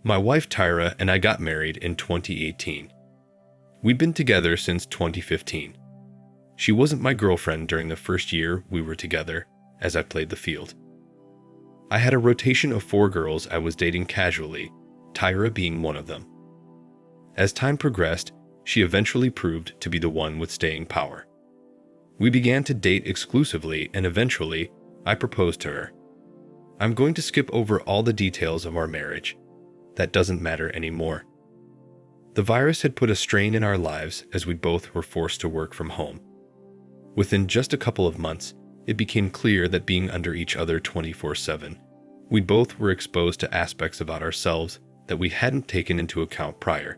My wife Tyra and I got married in 2018. We'd been together since 2015. She wasn't my girlfriend during the first year we were together, as I played the field. I had a rotation of 4 girls I was dating casually, Tyra being one of them. As time progressed, she eventually proved to be the one with staying power. We began to date exclusively, and eventually, I proposed to her. I'm going to skip over all the details of our marriage. That doesn't matter anymore. The virus had put a strain in our lives as we both were forced to work from home. Within just a couple of months, it became clear that being under each other 24/7, we both were exposed to aspects about ourselves that we hadn't taken into account prior.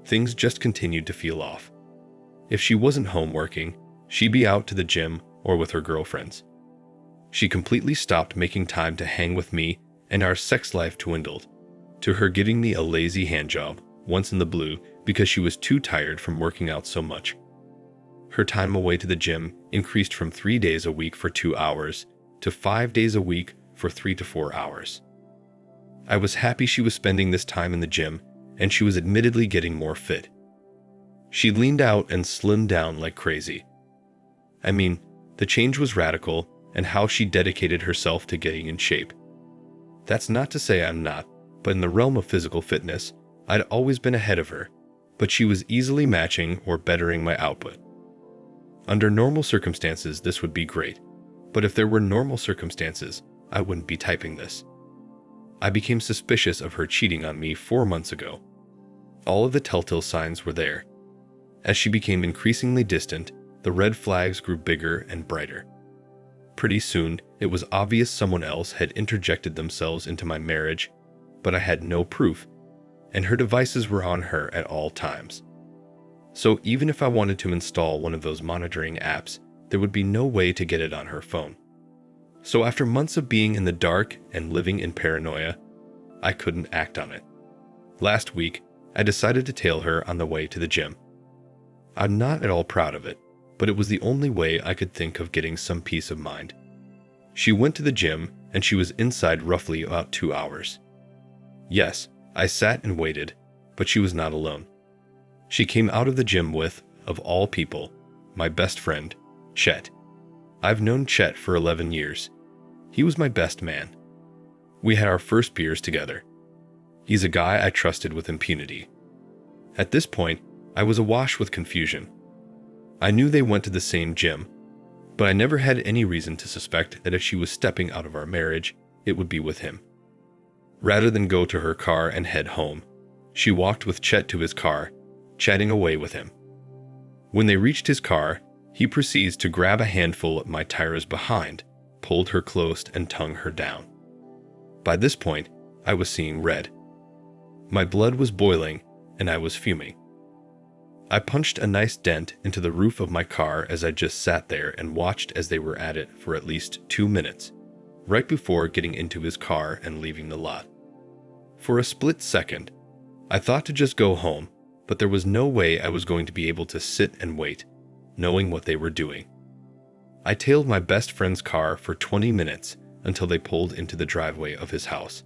Things just continued to feel off. If she wasn't home working, she'd be out to the gym or with her girlfriends. She completely stopped making time to hang with me, and our sex life dwindled, to her giving me a lazy handjob once in the blue because she was too tired from working out so much. Her time away to the gym increased from 3 days a week for 2 hours to 5 days a week for 3 to 4 hours. I was happy she was spending this time in the gym, and she was admittedly getting more fit. She leaned out and slimmed down like crazy. I mean, the change was radical, and how she dedicated herself to getting in shape. That's not to say I'm not, but in the realm of physical fitness, I'd always been ahead of her, but she was easily matching or bettering my output. Under normal circumstances, this would be great, but if there were normal circumstances, I wouldn't be typing this. I became suspicious of her cheating on me 4 months ago. All of the telltale signs were there. As she became increasingly distant, the red flags grew bigger and brighter. Pretty soon, it was obvious someone else had interjected themselves into my marriage, but I had no proof, and her devices were on her at all times. So even if I wanted to install one of those monitoring apps, there would be no way to get it on her phone. So after months of being in the dark and living in paranoia, I couldn't act on it. Last week, I decided to tail her on the way to the gym. I'm not at all proud of it, but it was the only way I could think of getting some peace of mind. She went to the gym, and she was inside roughly about 2 hours. Yes, I sat and waited, but she was not alone. She came out of the gym with, of all people, my best friend, Chet. I've known Chet for 11 years. He was my best man. We had our first beers together. He's a guy I trusted with impunity. At this point, I was awash with confusion. I knew they went to the same gym, but I never had any reason to suspect that if she was stepping out of our marriage, it would be with him. Rather than go to her car and head home, she walked with Chet to his car, chatting away with him. When they reached his car, he proceeds to grab a handful of my Tyra's behind, pulled her close, and tongued her down. By this point, I was seeing red. My blood was boiling, and I was fuming. I punched a nice dent into the roof of my car as I just sat there and watched as they were at it for at least 2 minutes, right before getting into his car and leaving the lot. For a split second, I thought to just go home, but there was no way I was going to be able to sit and wait, knowing what they were doing. I tailed my best friend's car for 20 minutes until they pulled into the driveway of his house.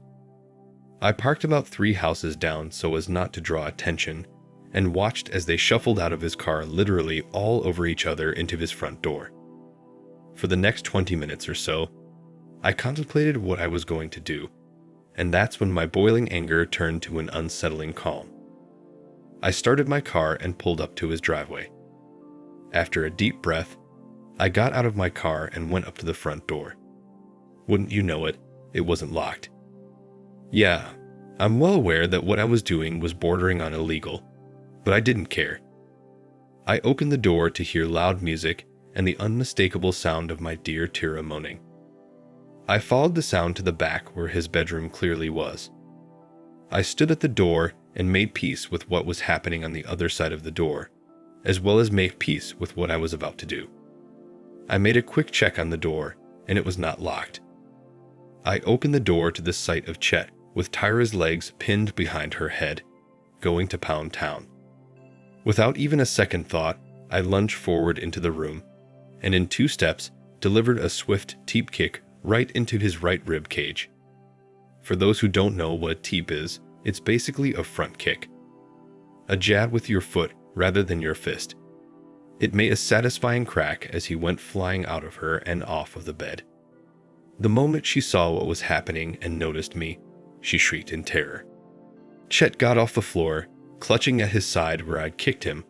I parked about 3 houses down so as not to draw attention, and watched as they shuffled out of his car literally all over each other into his front door. For the next 20 minutes or so, I contemplated what I was going to do, and that's when my boiling anger turned to an unsettling calm. I started my car and pulled up to his driveway. After a deep breath, I got out of my car and went up to the front door. Wouldn't you know it, it wasn't locked. Yeah, I'm well aware that what I was doing was bordering on illegal, but I didn't care. I opened the door to hear loud music and the unmistakable sound of my dear Tira moaning. I followed the sound to the back where his bedroom clearly was. I stood at the door and made peace with what was happening on the other side of the door, as well as made peace with what I was about to do. I made a quick check on the door, and it was not locked. I opened the door to the sight of Chet with Tyra's legs pinned behind her head, going to pound town. Without even a second thought, I lunged forward into the room, and in 2 steps, delivered a swift teep kick right into his right rib cage. For those who don't know what a teep is, It's basically a front kick. A jab with your foot rather than your fist. It made a satisfying crack as he went flying out of her and off of the bed. The moment she saw what was happening and noticed me, she shrieked in terror. Chet got off the floor, clutching at his side where I'd kicked him,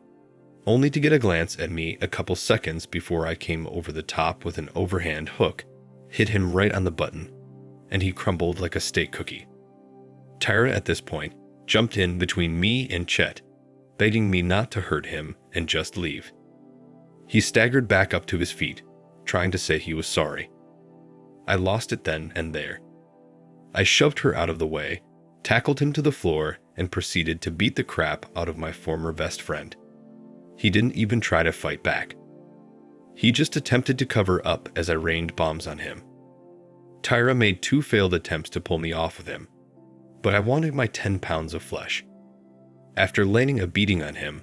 only to get a glance at me a couple seconds before I came over the top with an overhand hook, hit him right on the button, and he crumbled like a steak cookie. Tyra, at this point, jumped in between me and Chet, begging me not to hurt him and just leave. He staggered back up to his feet, trying to say he was sorry. I lost it then and there. I shoved her out of the way, tackled him to the floor, and proceeded to beat the crap out of my former best friend. He didn't even try to fight back. He just attempted to cover up as I rained bombs on him. Tyra made 2 failed attempts to pull me off of him, but I wanted my 10 pounds of flesh. After landing a beating on him,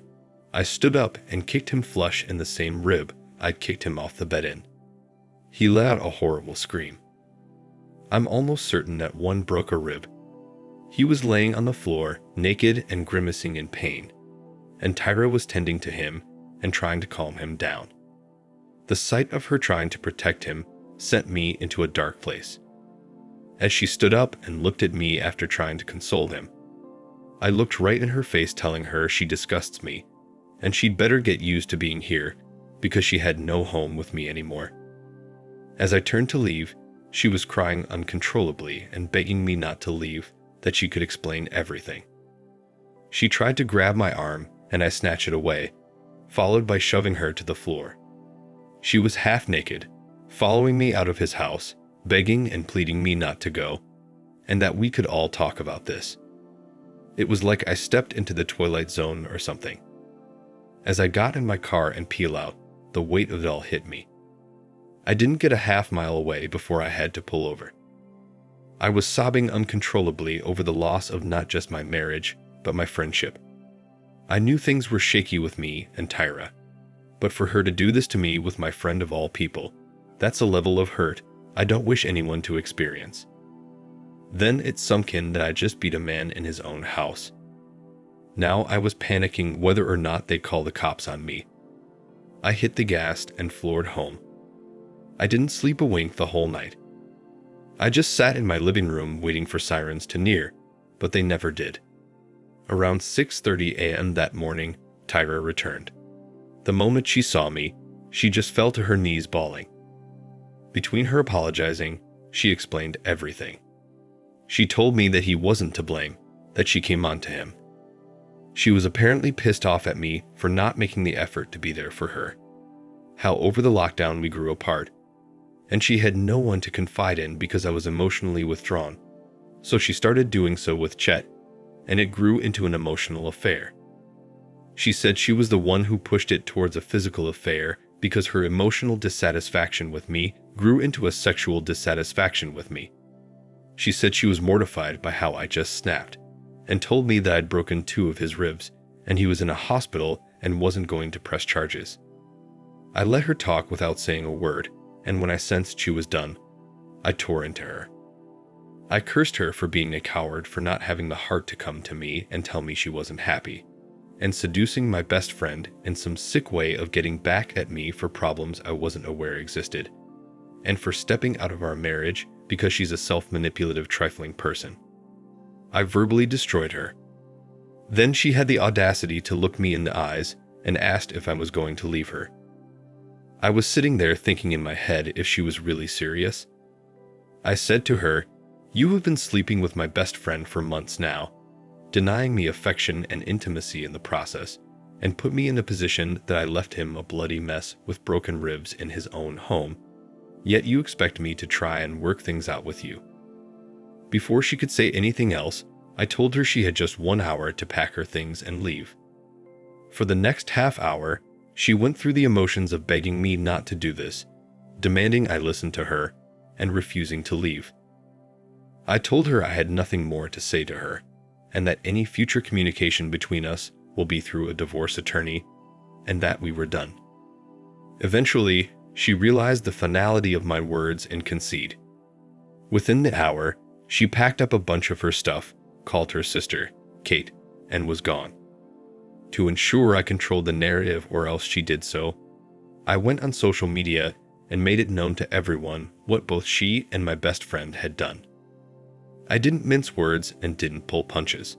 I stood up and kicked him flush in the same rib I'd kicked him off the bed in. He let out a horrible scream. I'm almost certain that one broke a rib. He was laying on the floor, naked and grimacing in pain, and Tyra was tending to him and trying to calm him down. The sight of her trying to protect him sent me into a dark place. As she stood up and looked at me after trying to console him, I looked right in her face, telling her she disgusts me, and she'd better get used to being here because she had no home with me anymore. As I turned to leave, she was crying uncontrollably and begging me not to leave, that she could explain everything. She tried to grab my arm, and I snatched it away, followed by shoving her to the floor. She was half naked, following me out of his house, begging and pleading me not to go, and that we could all talk about this. It was like I stepped into the Twilight Zone or something. As I got in my car and peeled out, the weight of it all hit me. I didn't get a half mile away before I had to pull over. I was sobbing uncontrollably over the loss of not just my marriage, but my friendship. I knew things were shaky with me and Tyra, but for her to do this to me with my friend of all people, that's a level of hurt I don't wish anyone to experience. Then it sunk in that I just beat a man in his own house. Now I was panicking whether or not they'd call the cops on me. I hit the gas and floored home. I didn't sleep a wink the whole night. I just sat in my living room waiting for sirens to near, but they never did. Around 6:30 a.m. that morning, Tyra returned. The moment she saw me, she just fell to her knees bawling. Between her apologizing, she explained everything. She told me that he wasn't to blame, that she came on to him. She was apparently pissed off at me for not making the effort to be there for her. How over the lockdown we grew apart, and she had no one to confide in because I was emotionally withdrawn, so she started doing so with Chet, and it grew into an emotional affair. She said she was the one who pushed it towards a physical affair because her emotional dissatisfaction with me grew into a sexual dissatisfaction with me. She said she was mortified by how I just snapped, and told me that I'd broken 2 of his ribs, and he was in a hospital and wasn't going to press charges. I let her talk without saying a word, and when I sensed she was done, I tore into her. I cursed her for being a coward for not having the heart to come to me and tell me she wasn't happy, and seducing my best friend in some sick way of getting back at me for problems I wasn't aware existed, and for stepping out of our marriage because she's a self-manipulative, trifling person. I verbally destroyed her. Then she had the audacity to look me in the eyes and asked if I was going to leave her. I was sitting there thinking in my head if she was really serious. I said to her, "You have been sleeping with my best friend for months now, denying me affection and intimacy in the process, and put me in a position that I left him a bloody mess with broken ribs in his own home, yet you expect me to try and work things out with you." Before she could say anything else, I told her she had just 1 hour to pack her things and leave. For the next half hour, she went through the emotions of begging me not to do this, demanding I listen to her, and refusing to leave. I told her I had nothing more to say to her, and that any future communication between us will be through a divorce attorney, and that we were done. Eventually, she realized the finality of my words and conceded. Within the hour, she packed up a bunch of her stuff, called her sister, Kate, and was gone. To ensure I controlled the narrative or else she did so, I went on social media and made it known to everyone what both she and my best friend had done. I didn't mince words and didn't pull punches.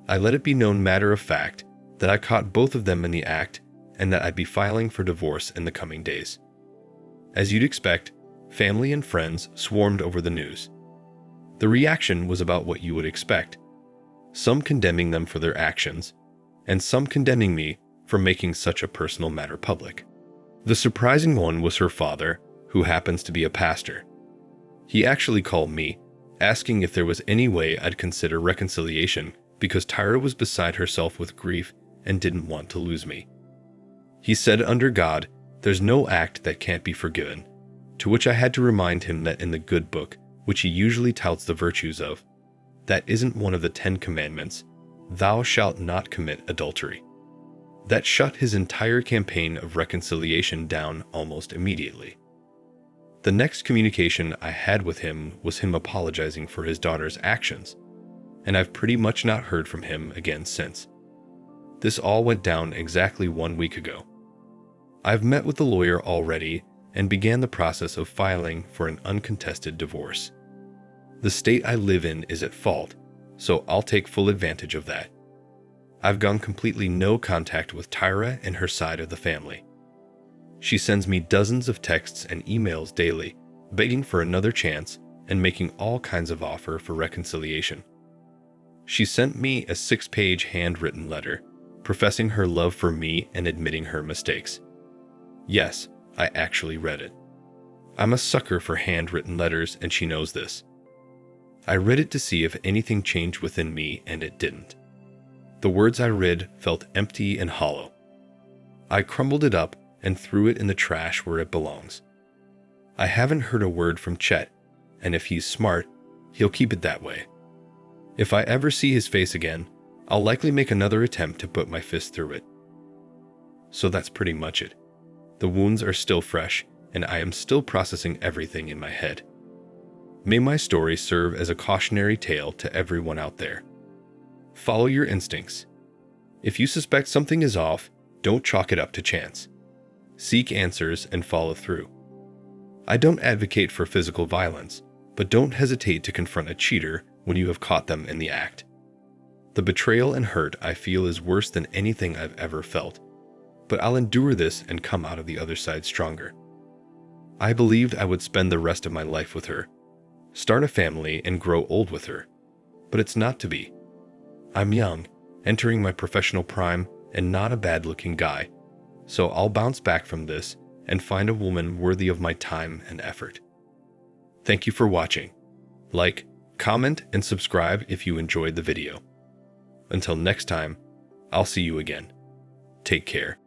I let it be known matter of fact that I caught both of them in the act and that I'd be filing for divorce in the coming days. As you'd expect, family and friends swarmed over the news. The reaction was about what you would expect, some condemning them for their actions, and some condemning me for making such a personal matter public. The surprising one was her father, who happens to be a pastor. He actually called me, asking if there was any way I'd consider reconciliation because Tyra was beside herself with grief and didn't want to lose me. He said under God, there's no act that can't be forgiven, to which I had to remind him that in the good book, which he usually touts the virtues of, that isn't one of the 10 commandments, thou shalt not commit adultery. That shut his entire campaign of reconciliation down almost immediately. The next communication I had with him was him apologizing for his daughter's actions, and I've pretty much not heard from him again since. This all went down exactly 1 week ago. I've met with the lawyer already and began the process of filing for an uncontested divorce. The state I live in is at fault, so I'll take full advantage of that. I've gone completely no contact with Tyra and her side of the family. She sends me dozens of texts and emails daily, begging for another chance and making all kinds of offer for reconciliation. She sent me a 6-page handwritten letter, professing her love for me and admitting her mistakes. Yes, I actually read it. I'm a sucker for handwritten letters, and she knows this. I read it to see if anything changed within me, and it didn't. The words I read felt empty and hollow. I crumbled it up and threw it in the trash where it belongs. I haven't heard a word from Chet, and if he's smart, he'll keep it that way. If I ever see his face again, I'll likely make another attempt to put my fist through it. So that's pretty much it. The wounds are still fresh, and I am still processing everything in my head. May my story serve as a cautionary tale to everyone out there. Follow your instincts. If you suspect something is off, don't chalk it up to chance. Seek answers and follow through. I don't advocate for physical violence, but don't hesitate to confront a cheater when you have caught them in the act. The betrayal and hurt I feel is worse than anything I've ever felt, but I'll endure this and come out of the other side stronger. I believed I would spend the rest of my life with her, start a family and grow old with her, but it's not to be. I'm young, entering my professional prime, and not a bad-looking guy, so I'll bounce back from this and find a woman worthy of my time and effort. Thank you for watching. Like, comment, and subscribe if you enjoyed the video. Until next time, I'll see you again. Take care.